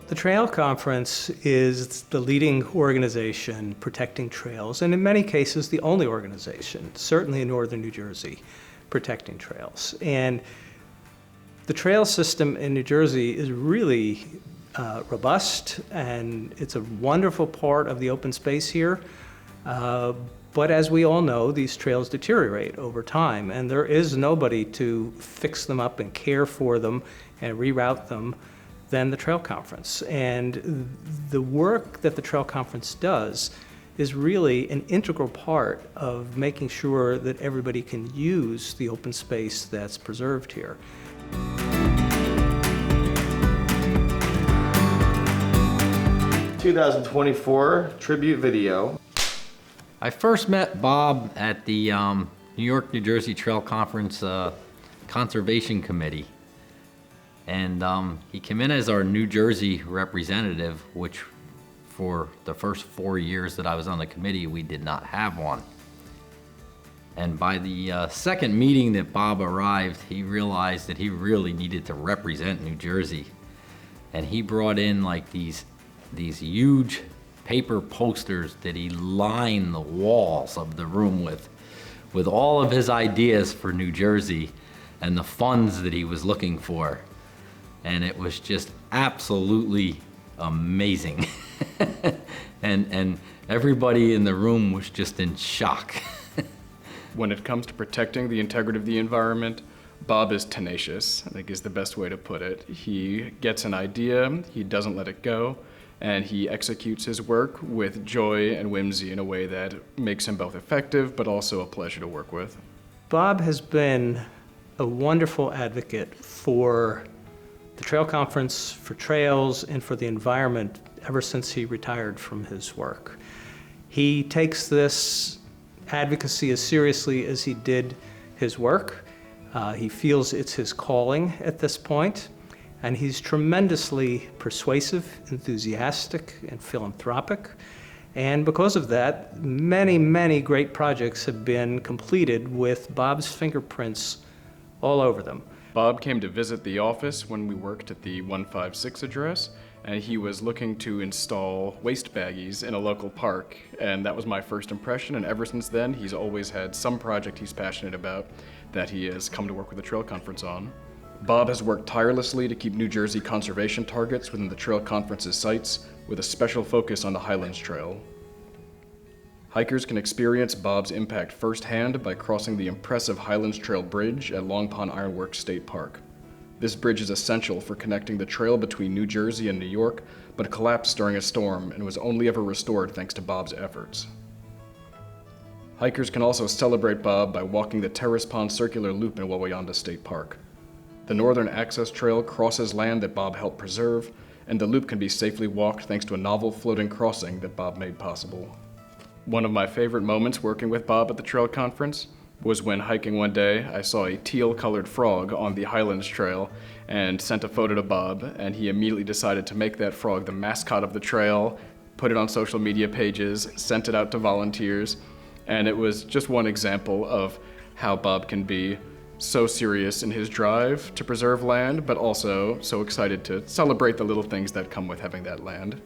The Trail Conference is the leading organization protecting trails, and in many cases the only organization, certainly in northern New Jersey, protecting trails. And the trail system in New Jersey is really robust, and it's a wonderful part of the open space here. But as we all know, these trails deteriorate over time, and there is nobody to fix them up and care for them and reroute them than the Trail Conference. And the work that the Trail Conference does is really an integral part of making sure that everybody can use the open space that's preserved here. 2024 tribute video. I first met Bob at the New York, New Jersey Trail Conference Conservation Committee. And he came in as our New Jersey representative, which for the first 4 years that I was on the committee, we did not have one. And by the second meeting that Bob arrived, he realized that he really needed to represent New Jersey. And he brought in like these huge paper posters that he lined the walls of the room with all of his ideas for New Jersey and the funds that he was looking for. And it was just absolutely amazing. and everybody in the room was just in shock. When it comes to protecting the integrity of the environment, Bob is tenacious, I think is the best way to put it. He gets an idea, he doesn't let it go, and he executes his work with joy and whimsy in a way that makes him both effective but also a pleasure to work with. Bob has been a wonderful advocate for the Trail Conference, for trails, and for the environment ever since he retired from his work. He takes this advocacy as seriously as he did his work. He feels it's his calling at this point, and he's tremendously persuasive, enthusiastic, and philanthropic. And because of that, many, many great projects have been completed with Bob's fingerprints all over them. Bob came to visit the office when we worked at the 156 address, and he was looking to install waste baggies in a local park, and that was my first impression, and ever since then he's always had some project he's passionate about that he has come to work with the Trail Conference on. Bob has worked tirelessly to keep New Jersey conservation targets within the Trail Conference's sites, with a special focus on the Highlands Trail. Hikers can experience Bob's impact firsthand by crossing the impressive Highlands Trail Bridge at Long Pond Ironworks State Park. This bridge is essential for connecting the trail between New Jersey and New York, but collapsed during a storm and was only ever restored thanks to Bob's efforts. Hikers can also celebrate Bob by walking the Terrace Pond Circular Loop in Wawayanda State Park. The Northern Access Trail crosses land that Bob helped preserve, and the loop can be safely walked thanks to a novel floating crossing that Bob made possible. One of my favorite moments working with Bob at the Trail Conference was when hiking one day, I saw a teal-colored frog on the Highlands Trail and sent a photo to Bob, and he immediately decided to make that frog the mascot of the trail, put it on social media pages, sent it out to volunteers, and it was just one example of how Bob can be so serious in his drive to preserve land, but also so excited to celebrate the little things that come with having that land.